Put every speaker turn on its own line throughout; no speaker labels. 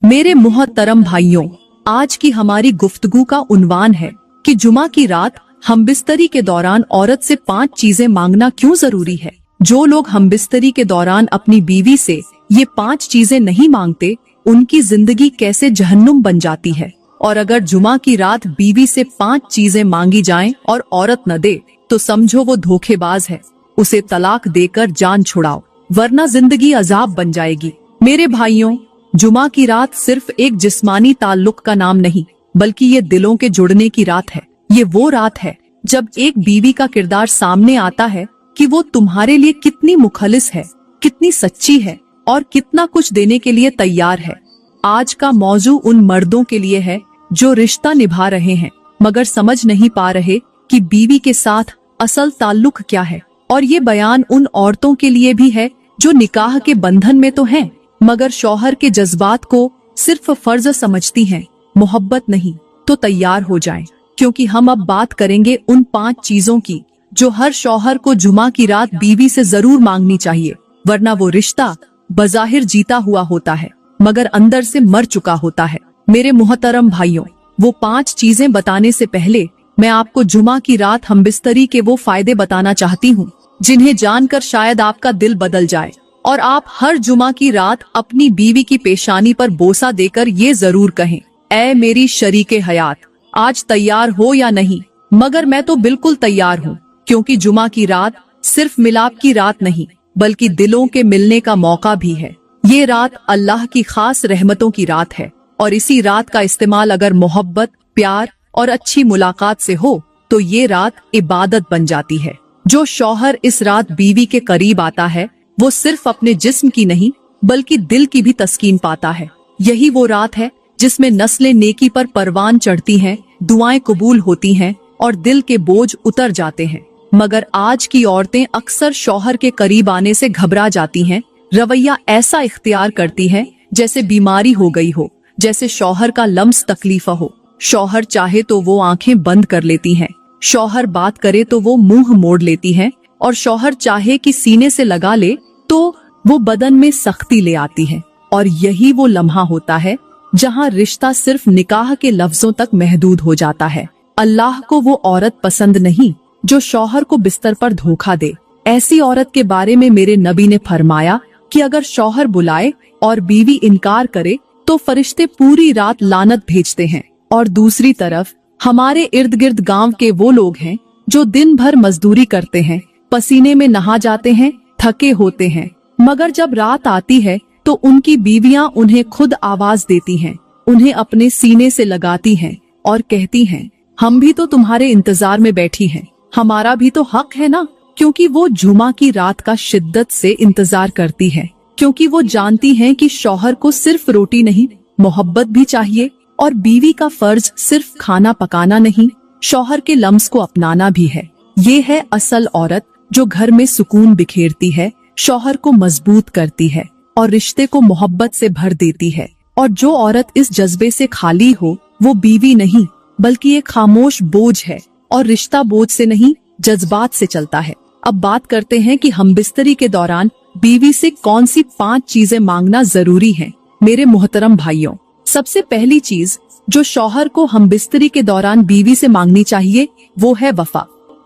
मेरे मुहतरम भाइयों, आज की हमारी गुफ्तगू का उन्वान है कि जुमा की रात हमबिस्तरी के दौरान औरत से 5 चीजें मांगना क्यों जरूरी है। जो लोग हमबिस्तरी के दौरान अपनी बीवी से ये 5 चीजें नहीं मांगते, उनकी जिंदगी कैसे जहन्नुम बन जाती है। और अगर जुमा की रात बीवी से 5 चीजें मांगी जाएं और औरत न दे, तो समझो वो धोखेबाज है। उसे तलाक देकर जान छुड़ाओ, वरना जिंदगी अजाब बन जाएगी। मेरे भाइयों, जुमा की रात सिर्फ एक जिस्मानी ताल्लुक का नाम नहीं, बल्कि ये दिलों के जुड़ने की रात है। ये वो रात है जब एक बीवी का किरदार सामने आता है कि वो तुम्हारे लिए कितनी मुखलिस है, कितनी सच्ची है और कितना कुछ देने के लिए तैयार है। आज का मौजू उन मर्दों के लिए है जो रिश्ता निभा रहे हैं मगर समझ नहीं पा रहे कि बीवी के साथ असल ताल्लुक क्या है। और ये बयान उन औरतों के लिए भी है जो निकाह के बंधन में तो हैं, मगर शौहर के जज्बात को सिर्फ फर्ज समझती हैं, मोहब्बत नहीं। तो तैयार हो जाएं, क्योंकि हम अब बात करेंगे उन 5 चीजों की जो हर शौहर को जुमा की रात बीवी से जरूर मांगनी चाहिए, वरना वो रिश्ता बज़ाहिर जीता हुआ होता है मगर अंदर से मर चुका होता है। मेरे मुहतरम भाइयों, वो 5 चीजें बताने से पहले मैं आपको जुमा की रात हमबिस्तरी के वो फायदे बताना चाहती हूँ जिन्हें जानकर शायद आपका दिल बदल जाए और आप हर जुमा की रात अपनी बीवी की पेशानी पर बोसा देकर ये जरूर कहें, ऐ मेरी शरीके हयात, आज तैयार हो या नहीं। मगर मैं तो बिल्कुल तैयार हूँ, क्योंकि जुमा की रात सिर्फ मिलाप की रात नहीं बल्कि दिलों के मिलने का मौका भी है। ये रात अल्लाह की खास रहमतों की रात है और इसी रात का इस्तेमाल अगर मोहब्बत, प्यार और अच्छी मुलाकात से हो तो ये रात इबादत बन जाती है। जो शौहर इस रात बीवी के करीब आता है वो सिर्फ अपने जिस्म की नहीं बल्कि दिल की भी तस्कीन पाता है। यही वो रात है जिसमें नस्लें नेकी पर परवान चढ़ती हैं, दुआएं कबूल होती हैं और दिल के बोझ उतर जाते हैं। मगर आज की औरतें अक्सर शौहर के करीब आने से घबरा जाती हैं, रवैया ऐसा इख्तियार करती हैं जैसे बीमारी हो गई हो, जैसे शौहर का लम्स तकलीफ हो। शौहर चाहे तो वो आंखें बंद कर लेती हैं, शौहर बात करे तो वो मुंह मोड़ लेती हैं और शौहर चाहे कि सीने से लगा ले तो वो बदन में सख्ती ले आती है। और यही वो लम्हा होता है जहां रिश्ता सिर्फ निकाह के लफ्जों तक महदूद हो जाता है। अल्लाह को वो औरत पसंद नहीं जो शौहर को बिस्तर पर धोखा दे। ऐसी औरत के बारे में मेरे नबी ने फरमाया कि अगर शौहर बुलाए और बीवी इनकार करे तो फरिश्ते पूरी रात लानत भेजते हैं। और दूसरी तरफ हमारे इर्द गिर्द गांव के वो लोग हैं जो दिन भर मजदूरी करते हैं, पसीने में नहा जाते हैं, थके होते हैं, मगर जब रात आती है तो उनकी बीवियां उन्हें खुद आवाज देती हैं, उन्हें अपने सीने से लगाती हैं और कहती हैं, हम भी तो तुम्हारे इंतजार में बैठी हैं, हमारा भी तो हक है ना। क्योंकि वो जुमा की रात का शिद्दत से इंतजार करती है, क्योंकि वो जानती हैं कि शौहर को सिर्फ रोटी नहीं, मोहब्बत भी चाहिए और बीवी का फर्ज सिर्फ खाना पकाना नहीं, शौहर के लम्स को अपनाना भी है। ये है असल औरत जो घर में सुकून बिखेरती है, शौहर को मजबूत करती है और रिश्ते को मोहब्बत से भर देती है। और जो औरत इस जज्बे से खाली हो वो बीवी नहीं बल्कि एक खामोश बोझ है, और रिश्ता बोझ से नहीं जज्बात से चलता है। अब बात करते हैं कि हमबिस्तरी के दौरान बीवी से कौन सी 5 चीजें मांगना जरूरी है। मेरे मोहतरम भाइयों, सबसे पहली चीज जो शौहर को हमबिस्तरी के दौरान बीवी से मांगनी चाहिए वो है वफा।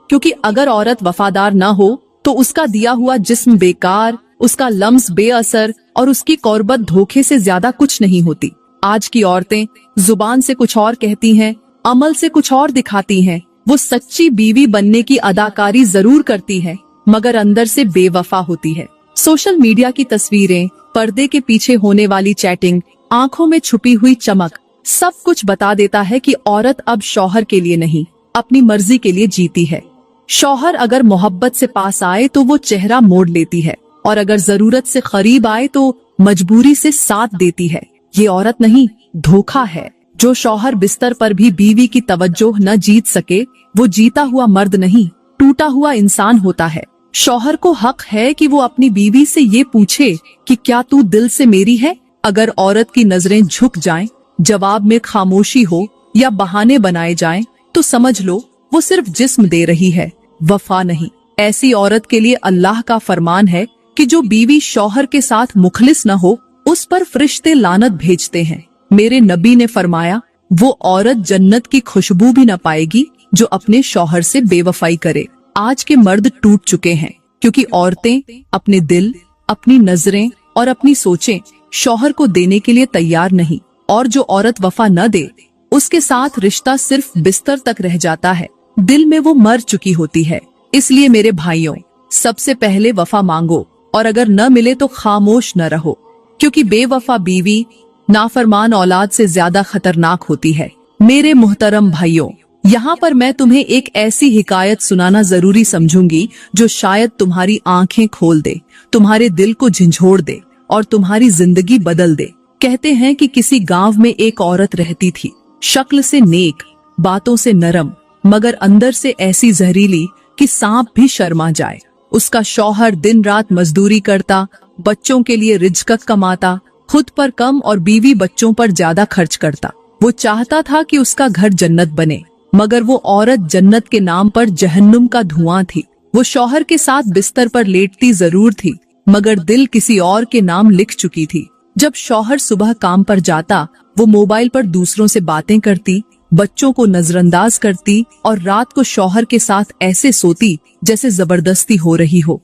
क्योंकि अगर औरत वफादार न हो तो उसका दिया हुआ जिस्म बेकार, उसका लम्स बेअसर और उसकी कौरबत धोखे से ज्यादा कुछ नहीं होती। आज की औरतें जुबान से कुछ और कहती हैं, अमल से कुछ और दिखाती हैं। वो सच्ची बीवी बनने की अदाकारी जरूर करती है मगर अंदर से बेवफा होती है। सोशल मीडिया की तस्वीरें, पर्दे के पीछे होने वाली चैटिंग, आंखों में छुपी हुई चमक, सब कुछ बता देता है कि औरत अब शौहर के लिए नहीं, अपनी मर्जी के लिए जीती है। शौहर अगर मोहब्बत से पास आए तो वो चेहरा मोड़ लेती है और अगर जरूरत से करीब आए तो मजबूरी से साथ देती है। ये औरत नहीं, धोखा है। जो शौहर बिस्तर पर भी बीवी की तवज्जो न जीत सके वो जीता हुआ मर्द नहीं, टूटा हुआ इंसान होता है। शौहर को हक है कि वो अपनी बीवी से ये पूछे कि क्या तू दिल से मेरी है। अगर औरत की नजरें झुक जाएं, जवाब में खामोशी हो या बहाने बनाए जाएं, तो समझ लो वो सिर्फ जिस्म दे रही है, वफा नहीं। ऐसी औरत के लिए अल्लाह का फरमान है कि जो बीवी शौहर के साथ मुखलिस न हो उस पर फरिश्ते लानत भेजते हैं। मेरे नबी ने फरमाया, वो औरत जन्नत की खुशबू भी न पाएगी जो अपने शौहर से बेवफाई करे। आज के मर्द टूट चुके हैं क्योंकि औरतें अपने दिल, अपनी नजरें और अपनी सोचें शौहर को देने के लिए तैयार नहीं, और जो औरत वफा न दे उसके साथ रिश्ता सिर्फ बिस्तर तक रह जाता है, दिल में वो मर चुकी होती है। इसलिए मेरे भाइयों, सबसे पहले वफा मांगो, और अगर न मिले तो खामोश न रहो, क्योंकि बेवफा बीवी नाफरमान औलाद से ज्यादा खतरनाक होती है। मेरे मुहतरम भाइयों, यहाँ पर मैं तुम्हें एक ऐसी हिकायत सुनाना जरूरी समझूंगी जो शायद तुम्हारी आंखें खोल दे, तुम्हारे दिल को झंझोड़ दे और तुम्हारी जिंदगी बदल दे। कहते हैं कि किसी गांव में एक औरत रहती थी, शक्ल से नेक, बातों से नरम, मगर अंदर से ऐसी जहरीली कि सांप भी शर्मा जाए। उसका शौहर दिन रात मजदूरी करता, बच्चों के लिए रिज़्क़ कमाता, खुद पर कम और बीवी बच्चों पर ज्यादा खर्च करता। वो चाहता था कि उसका घर जन्नत बने, मगर वो औरत जन्नत के नाम पर जहन्नुम का धुआं थी। वो शौहर के साथ बिस्तर पर लेटती जरूर थी, मगर दिल किसी और के नाम लिख चुकी थी। जब शौहर सुबह काम पर जाता, वो मोबाइल पर दूसरों से बातें करती, बच्चों को नजरअंदाज करती और रात को शौहर के साथ ऐसे सोती जैसे जबरदस्ती हो रही हो।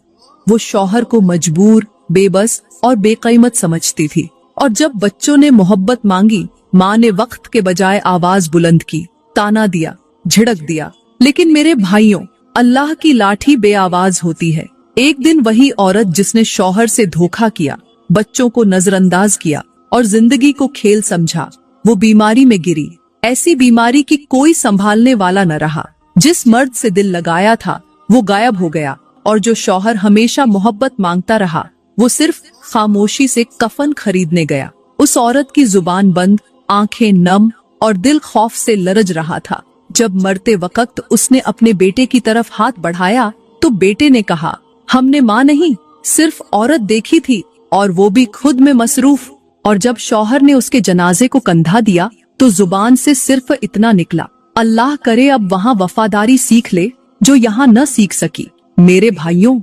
वो शौहर को मजबूर, बेबस और बेकीमत समझती थी। और जब बच्चों ने मोहब्बत मांगी, माँ ने वक्त के बजाय आवाज बुलंद की, ताना दिया, झिड़क दिया। लेकिन मेरे भाइयों, अल्लाह की लाठी बेआवाज होती है। एक दिन वही औरत जिसने शौहर से धोखा किया, बच्चों को नजरअंदाज किया और जिंदगी को खेल समझा, वो बीमारी में गिरी। ऐसी बीमारी की कोई संभालने वाला न रहा। जिस मर्द से दिल लगाया था वो गायब हो गया, और जो शौहर हमेशा मोहब्बत मांगता रहा वो सिर्फ खामोशी से कफन खरीदने गया। उस औरत की जुबान बंद, आंखें नम और दिल खौफ से लरज रहा था। जब मरते वक्त उसने अपने बेटे की तरफ हाथ बढ़ाया तो बेटे ने कहा, हमने माँ नहीं, सिर्फ औरत देखी थी, और वो भी खुद में मसरूफ। और जब शौहर ने उसके जनाजे को कंधा दिया तो जुबान से सिर्फ इतना निकला, अल्लाह करे अब वहाँ वफादारी सीख ले जो यहाँ न सीख सकी। मेरे भाइयों,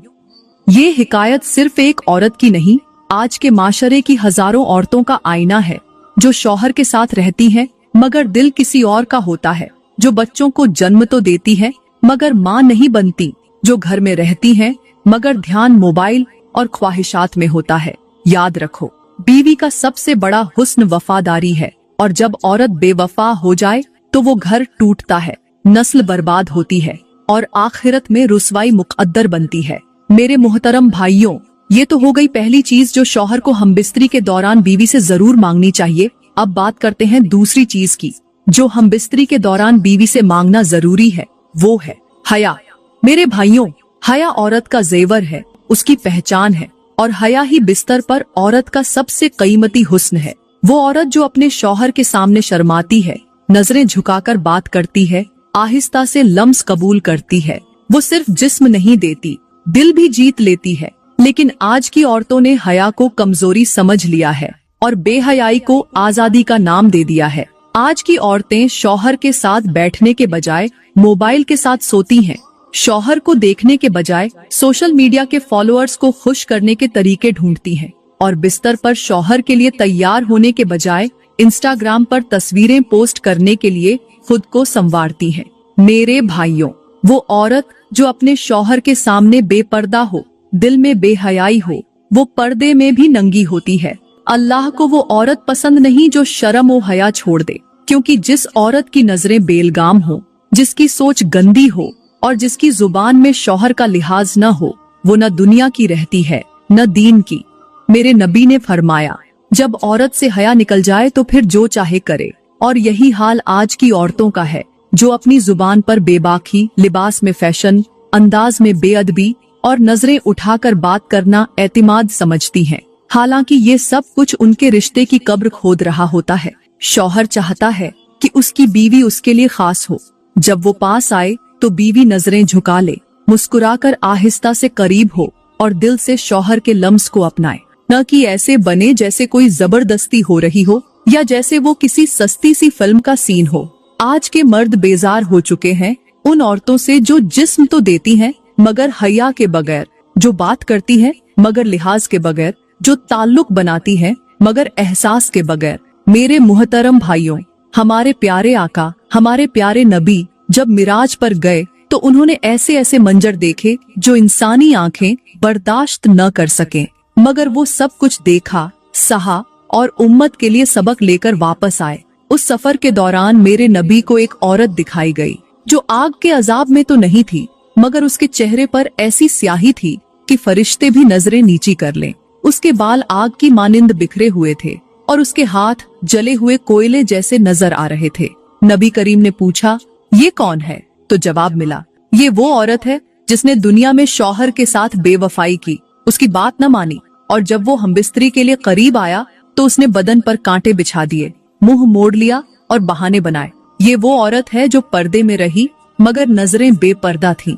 ये हिकायत सिर्फ एक औरत की नहीं, आज के माशरे की हजारों औरतों का आईना है, जो शौहर के साथ रहती हैं मगर दिल किसी और का होता है, जो बच्चों को जन्म तो देती है मगर माँ नहीं बनती, जो घर में रहती हैं मगर ध्यान मोबाइल और ख्वाहिशात में होता है। याद रखो, बीवी का सबसे बड़ा हुस्न वफादारी है, और जब औरत बेवफा हो जाए तो वो घर टूटता है, नस्ल बर्बाद होती है और आखिरत में रुसवाई मुकद्दर बनती है। मेरे मोहतरम भाइयों, ये तो हो गई पहली चीज जो शौहर को हमबिस्तरी के दौरान बीवी से जरूर मांगनी चाहिए। अब बात करते हैं दूसरी चीज की, जो हमबिस्तरी के दौरान बीवी से मांगना जरूरी है, वो है हया। मेरे भाइयों, हया औरत का जेवर है, उसकी पहचान है, और हया ही बिस्तर पर औरत का सबसे कीमती हुस्न है। वो औरत जो अपने शौहर के सामने शर्माती है, नजरें झुकाकर बात करती है, आहिस्ता से लम्स कबूल करती है, वो सिर्फ जिस्म नहीं देती, दिल भी जीत लेती है। लेकिन आज की औरतों ने हया को कमजोरी समझ लिया है और बेहयाई को आजादी का नाम दे दिया है। आज की औरतें शौहर के साथ बैठने के बजाय मोबाइल के साथ सोती हैं, शौहर को देखने के बजाय सोशल मीडिया के फॉलोअर्स को खुश करने के तरीके ढूंढती हैं, और बिस्तर पर शौहर के लिए तैयार होने के बजाय इंस्टाग्राम पर तस्वीरें पोस्ट करने के लिए खुद को संवारती हैं। मेरे भाइयों, वो औरत जो अपने शौहर के सामने बेपर्दा हो, दिल में बेहयाई हो, वो पर्दे में भी नंगी होती है। अल्लाह को वो औरत पसंद नहीं जो शर्म और हया छोड़ दे, क्योंकि जिस औरत की नजरें बेलगाम हो, जिसकी सोच गंदी हो और जिसकी जुबान में शौहर का लिहाज न हो, वो न दुनिया की रहती है न दीन की। मेरे नबी ने फरमाया, जब औरत से हया निकल जाए तो फिर जो चाहे करे। और यही हाल आज की औरतों का है, जो अपनी जुबान पर बेबाकी, लिबास में फैशन, अंदाज में बेअदबी और नजरें उठाकर बात करना एतिमाद समझती हैं। हालांकि ये सब कुछ उनके रिश्ते की कब्र खोद रहा होता है। शौहर चाहता है कि उसकी बीवी उसके लिए खास हो। जब वो पास आए तो बीवी नजरें झुका ले, मुस्कुराकर आहिस्ता से करीब हो और दिल से शौहर के लम्स को अपनाए, न कि ऐसे बने जैसे कोई जबरदस्ती हो रही हो या जैसे वो किसी सस्ती सी फिल्म का सीन हो। आज के मर्द बेजार हो चुके हैं उन औरतों से जो जिस्म तो देती हैं मगर हया के बगैर, जो बात करती है मगर लिहाज के बगैर, जो ताल्लुक बनाती है मगर एहसास के बगैर। मेरे मुहतरम भाइयों, हमारे प्यारे आका, हमारे प्यारे नबी जब मिराज पर गए तो उन्होंने ऐसे ऐसे मंजर देखे जो इंसानी आंखें बर्दाश्त न कर सकें, मगर वो सब कुछ देखा, सहा और उम्मत के लिए सबक लेकर वापस आए। उस सफर के दौरान मेरे नबी को एक औरत दिखाई गई जो आग के अजाब में तो नहीं थी, मगर उसके चेहरे पर ऐसी स्याही थी कि फरिश्ते भी नजरें नीची कर लें। उसके बाल आग की मानिंद बिखरे हुए थे और उसके हाथ जले हुए कोयले जैसे नजर आ रहे थे। नबी करीम ने पूछा, ये कौन है? तो जवाब मिला, ये वो औरत है जिसने दुनिया में शौहर के साथ बेवफाई की, उसकी बात न मानी और जब वो हमबिस्तरी के लिए करीब आया तो उसने बदन पर कांटे बिछा दिए, मुंह मोड़ लिया और बहाने बनाए। ये वो औरत है जो पर्दे में रही मगर नजरें बेपर्दा थीं,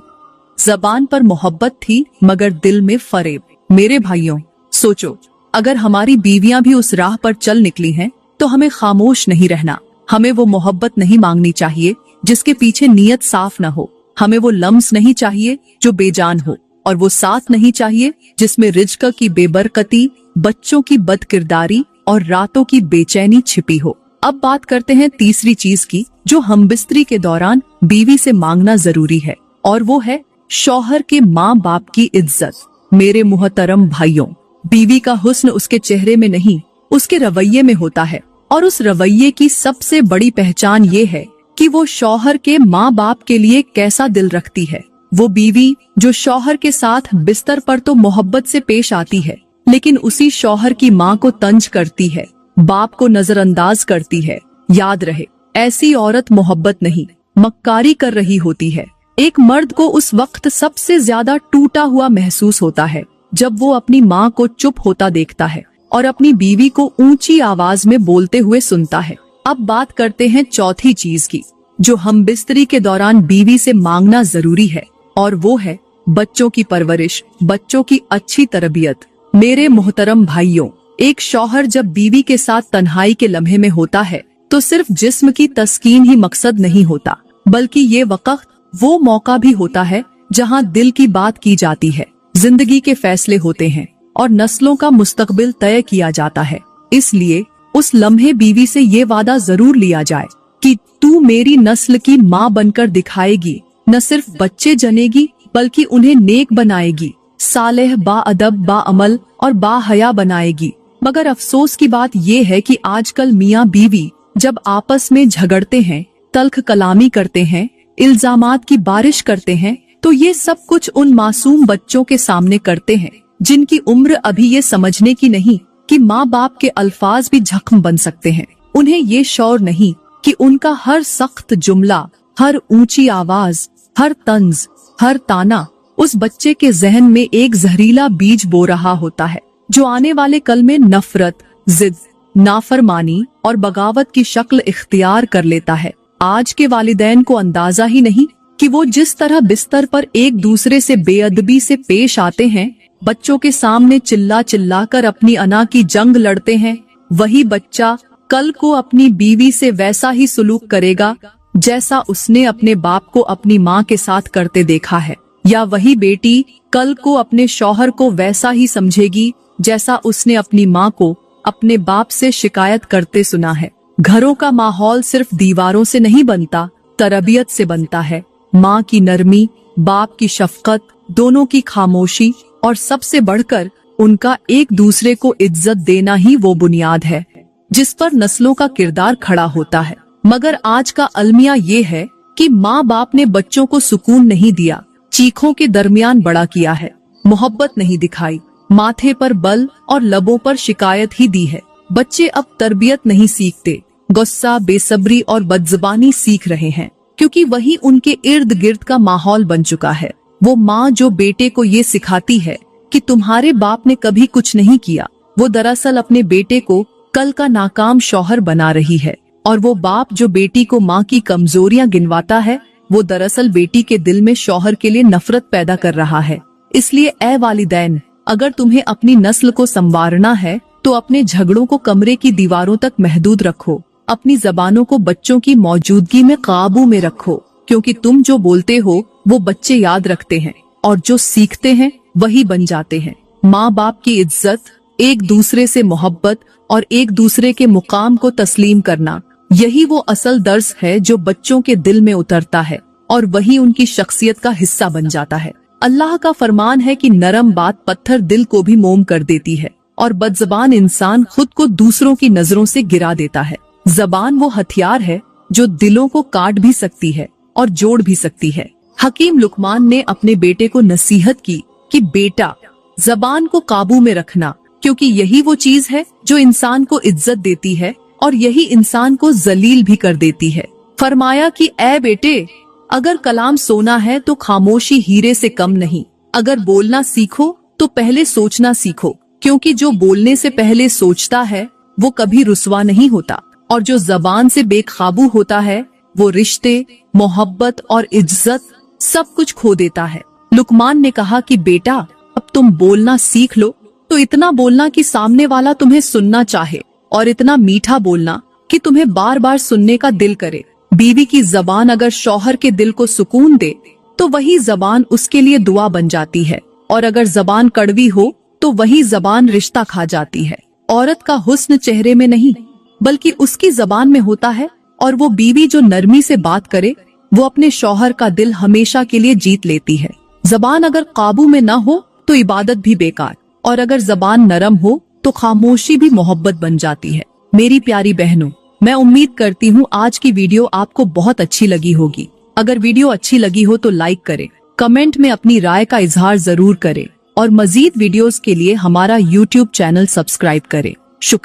जबान पर मोहब्बत थी मगर दिल में फरेब। मेरे भाइयों, सोचो, अगर हमारी बीवियां भी उस राह पर चल निकली हैं तो हमें खामोश नहीं रहना। हमें वो मोहब्बत नहीं मांगनी चाहिए जिसके पीछे नीयत साफ न हो। हमें वो लम्स नहीं चाहिए जो बेजान हो, और वो साथ नहीं चाहिए जिसमें रिज्क की बेबरकती, बच्चों की बदकिरदारी और रातों की बेचैनी छिपी हो। अब बात करते हैं तीसरी चीज की जो हमबिस्तरी के दौरान बीवी से मांगना जरूरी है, और वो है शौहर के माँ बाप की इज्जत। मेरे मुहतरम भाइयों, बीवी का हुस्न उसके चेहरे में नहीं, उसके रवैये में होता है, और उस रवैये की सबसे बड़ी पहचान ये है कि वो शौहर के माँ बाप के लिए कैसा दिल रखती है। वो बीवी जो शौहर के साथ बिस्तर पर तो मोहब्बत से पेश आती है, लेकिन उसी शौहर की माँ को तंज करती है, बाप को नजरअंदाज करती है, याद रहे, ऐसी औरत मोहब्बत नहीं, मक्कारी कर रही होती है। एक मर्द को उस वक्त सबसे ज्यादा टूटा हुआ महसूस होता है जब वो अपनी माँ को चुप होता देखता है और अपनी बीवी को ऊंची आवाज में बोलते हुए सुनता है। अब बात करते हैं चौथी चीज की जो हमबिस्तरी के दौरान बीवी से मांगना जरूरी है, और वो है बच्चों की परवरिश, बच्चों की अच्छी तरबियत। मेरे मोहतरम भाइयों, एक शौहर जब बीवी के साथ तन्हाई के लम्हे में होता है तो सिर्फ जिस्म की तस्कीन ही मकसद नहीं होता, बल्कि ये वक्त वो मौका भी होता है जहाँ दिल की बात की जाती है, जिंदगी के फैसले होते हैं और नस्लों का मुस्तकबिल तय किया जाता है। इसलिए उस लम्हे बीवी से ये वादा जरूर लिया जाए कि तू मेरी नस्ल की माँ बनकर दिखाएगी, न सिर्फ बच्चे जनेगी बल्कि उन्हें नेक बनाएगी, सालेह, बाअदब, बाअमल और बाहया बनाएगी। मगर अफसोस की बात ये है कि आजकल मियाँ बीवी जब आपस में झगड़ते हैं, तल्ख कलामी करते हैं, इल्जामात की बारिश करते हैं, तो ये सब कुछ उन मासूम बच्चों के सामने करते हैं जिनकी उम्र अभी ये समझने की नहीं कि माँ बाप के अल्फाज भी जख्म बन सकते हैं। उन्हें ये शौर नहीं कि उनका हर सख्त जुमला, हर ऊंची आवाज, हर तंज, हर ताना उस बच्चे के जहन में एक जहरीला बीज बो रहा होता है जो आने वाले कल में नफरत, जिद, नाफरमानी और बगावत की शक्ल इख्तियार कर लेता है। आज के वालिदैन को अंदाजा ही नहीं कि वो जिस तरह बिस्तर पर एक दूसरे से बेअदबी से पेश आते हैं, बच्चों के सामने चिल्ला चिल्ला कर अपनी अना की जंग लड़ते हैं, वही बच्चा कल को अपनी बीवी से वैसा ही सुलूक करेगा जैसा उसने अपने बाप को अपनी माँ के साथ करते देखा है, या वही बेटी कल को अपने शौहर को वैसा ही समझेगी जैसा उसने अपनी माँ को अपने बाप से शिकायत करते सुना है। घरों का माहौल सिर्फ दीवारों से नहीं बनता, तरबियत से बनता है। माँ की नरमी, बाप की शफकत, दोनों की खामोशी और सबसे बढ़कर उनका एक दूसरे को इज्जत देना ही वो बुनियाद है जिस पर नस्लों का किरदार खड़ा होता है। मगर आज का अलमिया ये है कि माँ बाप ने बच्चों को सुकून नहीं दिया, चीखों के दरमियान बड़ा किया है, मोहब्बत नहीं दिखाई, माथे पर बल और लबों पर शिकायत ही दी है। बच्चे अब तरबियत नहीं सीखते, गुस्सा, बेसब्री और बदजुबानी सीख रहे हैं, क्योंकि वही उनके इर्द गिर्द का माहौल बन चुका है। वो माँ जो बेटे को ये सिखाती है कि तुम्हारे बाप ने कभी कुछ नहीं किया, वो दरअसल अपने बेटे को कल का नाकाम शौहर बना रही है। और वो बाप जो बेटी को माँ की कमजोरियां गिनवाता है, वो दरअसल बेटी के दिल में शौहर के लिए नफरत पैदा कर रहा है। इसलिए ए वालिदैन, अगर तुम्हें अपनी नस्ल को संवारना है तो अपने झगड़ों को कमरे की दीवारों तक महदूद रखो, अपनी जबानों को बच्चों की मौजूदगी में काबू में रखो, क्योंकि तुम जो बोलते हो वो बच्चे याद रखते हैं और जो सीखते हैं वही बन जाते हैं। माँ बाप की इज्जत, एक दूसरे से मोहब्बत और एक दूसरे के मुकाम को तस्लीम करना, यही वो असल दर्स है जो बच्चों के दिल में उतरता है और वही उनकी शख्सियत का हिस्सा बन जाता है। अल्लाह का फरमान है कि नरम बात पत्थर दिल को भी मोम कर देती है और बदज़बान इंसान खुद को दूसरों की नजरों से गिरा देता है। जबान वो हथियार है जो दिलों को काट भी सकती है और जोड़ भी सकती है। हकीम लुकमान ने अपने बेटे को नसीहत की कि बेटा, जबान को काबू में रखना, क्योंकि यही वो चीज है जो इंसान को इज्जत देती है और यही इंसान को जलील भी कर देती है। फरमाया कि ऐ बेटे, अगर कलाम सोना है तो खामोशी हीरे से कम नहीं। अगर बोलना सीखो तो पहले सोचना सीखो, क्योंकि जो बोलने से पहले सोचता है वो कभी रुसवा नहीं होता, और जो जबान से बेकाबू होता है वो रिश्ते, मोहब्बत और इज्जत सब कुछ खो देता है। लुकमान ने कहा कि बेटा, अब तुम बोलना सीख लो, तो इतना बोलना कि सामने वाला तुम्हें सुनना चाहे, और इतना मीठा बोलना कि तुम्हें बार बार सुनने का दिल करे। बीवी की जबान अगर शौहर के दिल को सुकून दे तो वही जबान उसके लिए दुआ बन जाती है, और अगर जबान कड़वी हो तो वही जबान रिश्ता खा जाती है। औरत का हुस्न चेहरे में नहीं बल्कि उसकी जबान में होता है, और वो बीवी जो नरमी से बात करे वो अपने शौहर का दिल हमेशा के लिए जीत लेती है। जबान अगर काबू में न हो तो इबादत भी बेकार, और अगर जबान नरम हो तो खामोशी भी मोहब्बत बन जाती है। मेरी प्यारी बहनों, मैं उम्मीद करती हूँ आज की वीडियो आपको बहुत अच्छी लगी होगी। अगर वीडियो अच्छी लगी हो तो लाइक करें, कमेंट में अपनी राय का इजहार जरूर करें, और मजीद वीडियोस के लिए हमारा YouTube चैनल सब्सक्राइब करें। शुक्रिया।